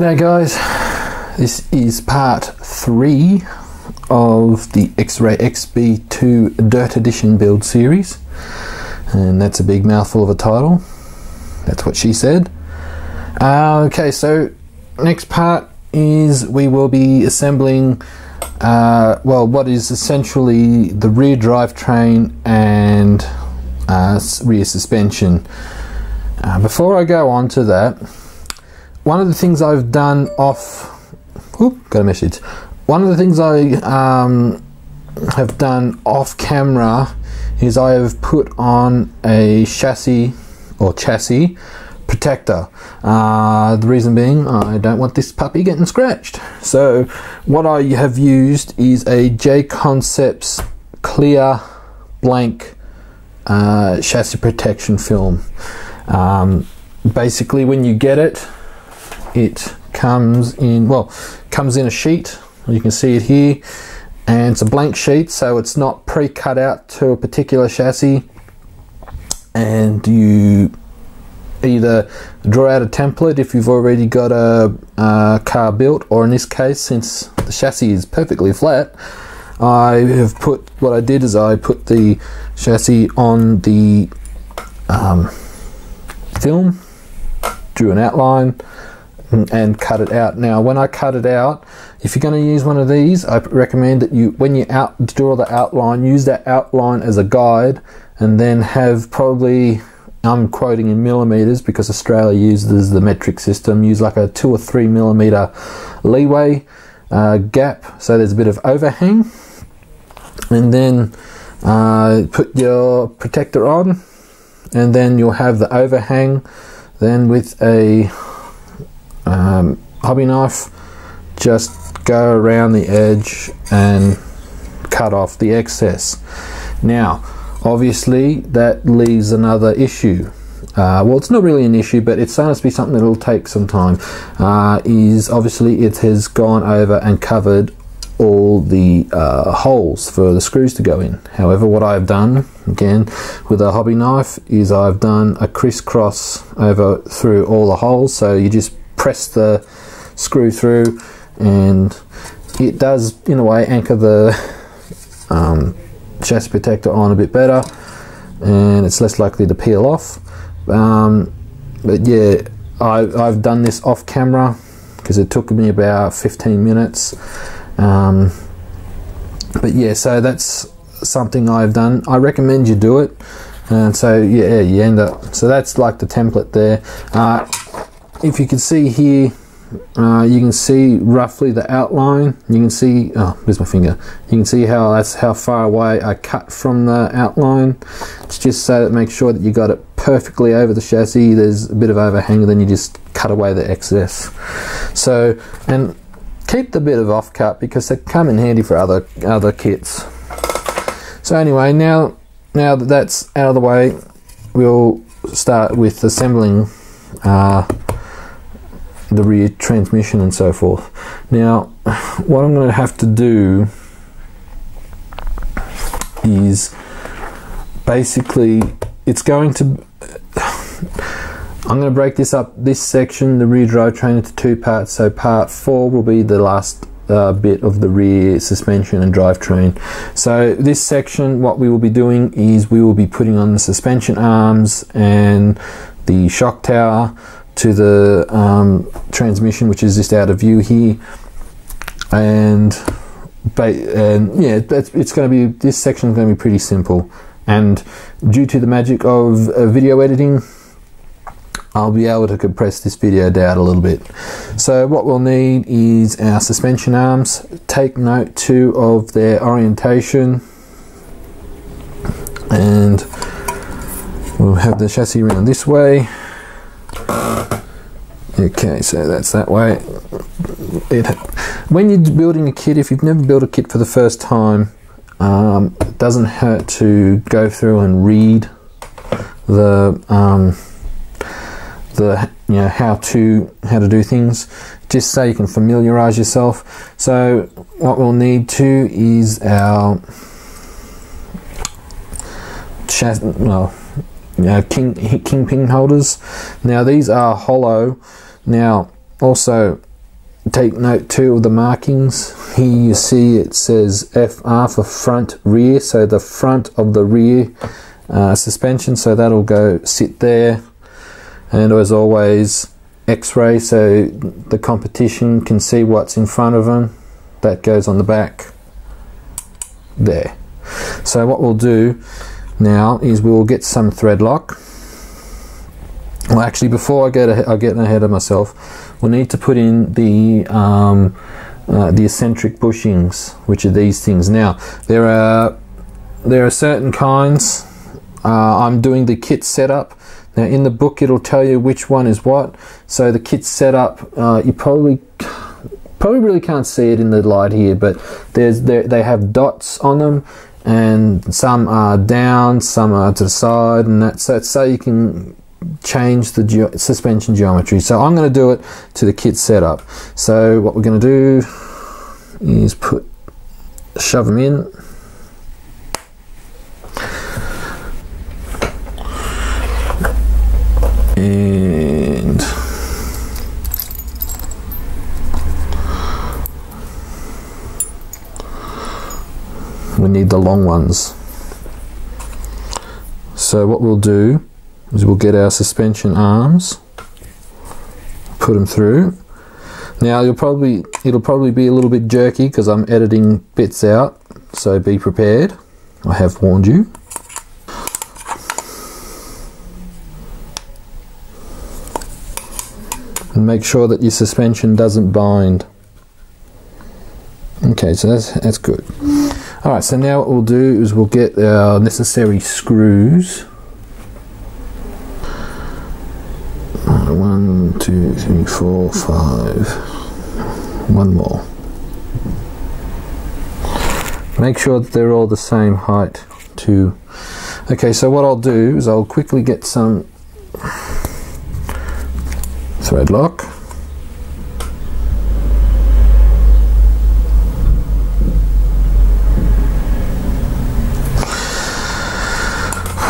G'day guys, this is part 3 of the Xray XB2 Dirt Edition build series, and that's a big mouthful of a title. That's what she said. Okay, so next part is we will be assembling well, what is essentially the rear drivetrain and rear suspension. Before I go on to that, one of the things I've done got a message. One of the things I have done off camera is I have put on a chassis protector. The reason being, I don't want this puppy getting scratched. So what I have used is a J Concepts clear blank chassis protection film. Basically, when you get it, it comes in a sheet. You can see it here, and it's a blank sheet, so it's not pre-cut out to a particular chassis, and you either draw out a template if you've already got a car built, or in this case, since the chassis is perfectly flat, I put the chassis on the film, drew an outline, and cut it out. Now, when I cut it out, if you're going to use one of these, I recommend that when you draw the outline, use that outline as a guide, and then have probably, I'm quoting in millimeters because Australia uses the metric system, use like a 2 or 3 millimeter leeway gap, so there's a bit of overhang, and then put your protector on, and then you'll have the overhang. Then with a hobby knife, just go around the edge and cut off the excess. Now, obviously, that leaves another issue. Well, it's not really an issue, but it's going to be something that will take some time. Is obviously it has gone over and covered all the holes for the screws to go in. However, what I've done, again with a hobby knife, is I've done a crisscross over through all the holes, so you just press the screw through, and it does in a way anchor the chassis protector on a bit better, and it's less likely to peel off. But yeah, I've done this off camera because it took me about 15 minutes. But yeah, so that's something I've done. I recommend you do it. And so yeah, you end up, so that's like the template there. If you can see here, you can see roughly the outline. You can see, oh, where's my finger? You can see that's how far away I cut from the outline. It's just so that make sure that you got it perfectly over the chassis. There's a bit of overhang, then you just cut away the excess. So, and keep the bit of offcut because they come in handy for other kits. So anyway, now that that's out of the way, we'll start with assembling the rear transmission and so forth. Now, what I'm going to have to do is basically, I'm going to break this up, this section, the rear drivetrain, into 2 parts. So part 4 will be the last bit of the rear suspension and drivetrain. So this section, what we will be doing is we will be putting on the suspension arms and the shock tower to the transmission, which is just out of view here. And yeah, it's going to be, this section is going to be pretty simple. And due to the magic of video editing, I'll be able to compress this video down a little bit. So what we'll need is our suspension arms. Take note too of their orientation, and we'll have the chassis around this way. Okay, so that's that way. When you're building a kit, if you've never built a kit for the first time, it doesn't hurt to go through and read the how to do things, just so you can familiarize yourself. So what we'll need too is our kingpin holders. Now these are hollow. Now also take note too of the markings. Here you see it says FR for front rear, so the front of the rear suspension, so that'll go sit there. And as always, X-ray, so the competition can see what's in front of them. That goes on the back there. So what we'll do now is we'll get some thread lock. Well, actually, before I get ahead of myself, we'll need to put in the eccentric bushings, which are these things. Now, there are certain kinds. I'm doing the kit setup. Now, in the book, it'll tell you which one is what. So the kit setup, you probably really can't see it in the light here, but they have dots on them, and some are down, some are to the side, and that's so you can change the suspension geometry. So I'm going to do it to the kit setup. So what we're going to do is shove them in. And we need the long ones. So what we'll do is we'll get our suspension arms, put them through. Now it'll probably be a little bit jerky because I'm editing bits out, so be prepared. I have warned you. And make sure that your suspension doesn't bind. Okay, so that's good. Alright, so now what we'll do is we'll get our necessary screws. 1, 2, 3, 4, 5. One more. Make sure that they're all the same height too. Okay, so what I'll do is I'll quickly get some thread lock.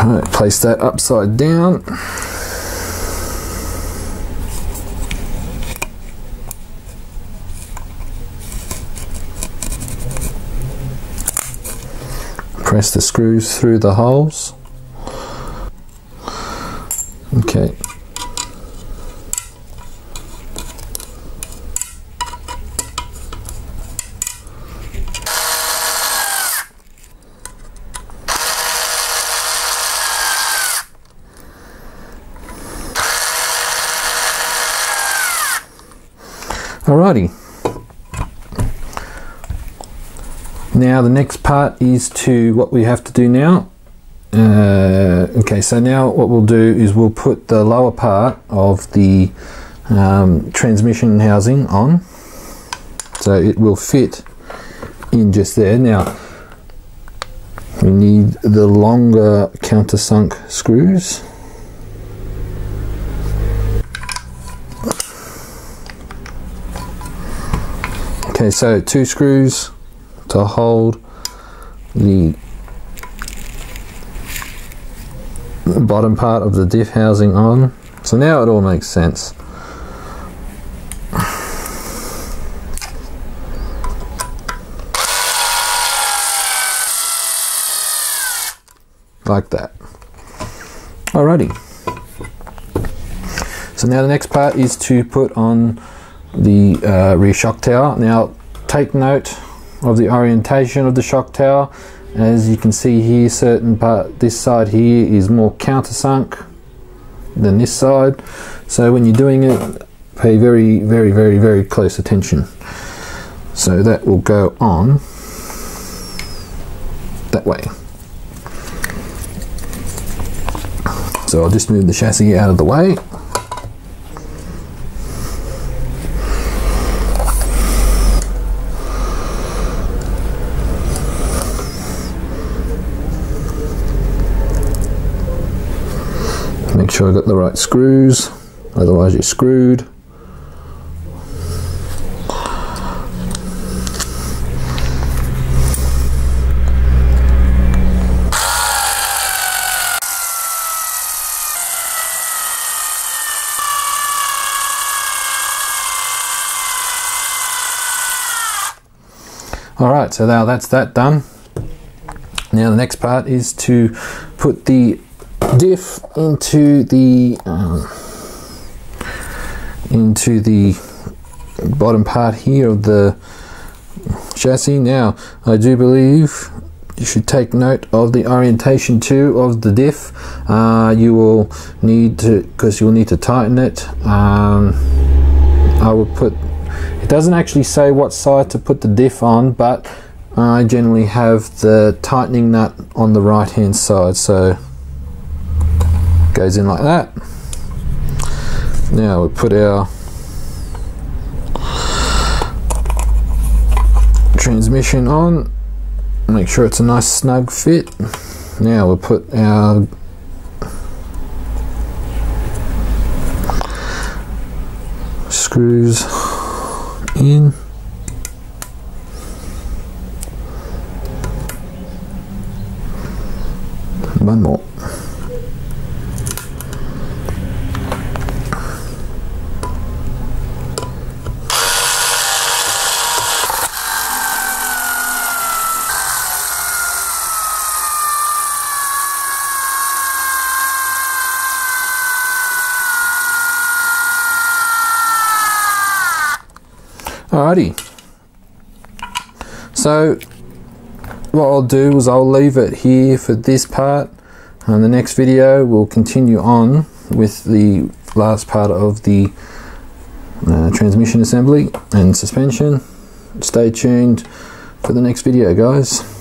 Right, place that upside down. Press the screws through the holes. Okay. Alrighty. Now the next part is what we have to do now. Okay, so now what we'll do is we'll put the lower part of the transmission housing on, so it will fit in just there. Now we need the longer countersunk screws. Okay, so 2 screws to hold the bottom part of the diff housing on. So now it all makes sense. Like that. Alrighty. So now the next part is to put on the rear shock tower. Now take note of the orientation of the shock tower. As you can see here, this side here is more countersunk than this side. So when you're doing it, pay very, very, very, very close attention. So that will go on that way. So I'll just move the chassis out of the way. Make sure I got the right screws, otherwise you're screwed. Alright, so now that's that done. Now the next part is to put the diff into the bottom part here of the chassis. Now I do believe you should take note of the orientation too of the diff. You will need to, because you'll need to tighten it. I will put, it doesn't actually say what side to put the diff on, but I generally have the tightening nut on the right hand side, so it goes in like that. Now we'll put our transmission on, make sure it's a nice snug fit. Now we'll put our screws in. One more. Alrighty, so what I'll do is I'll leave it here for this part, and the next video we'll continue on with the last part of the transmission assembly and suspension. Stay tuned for the next video, guys.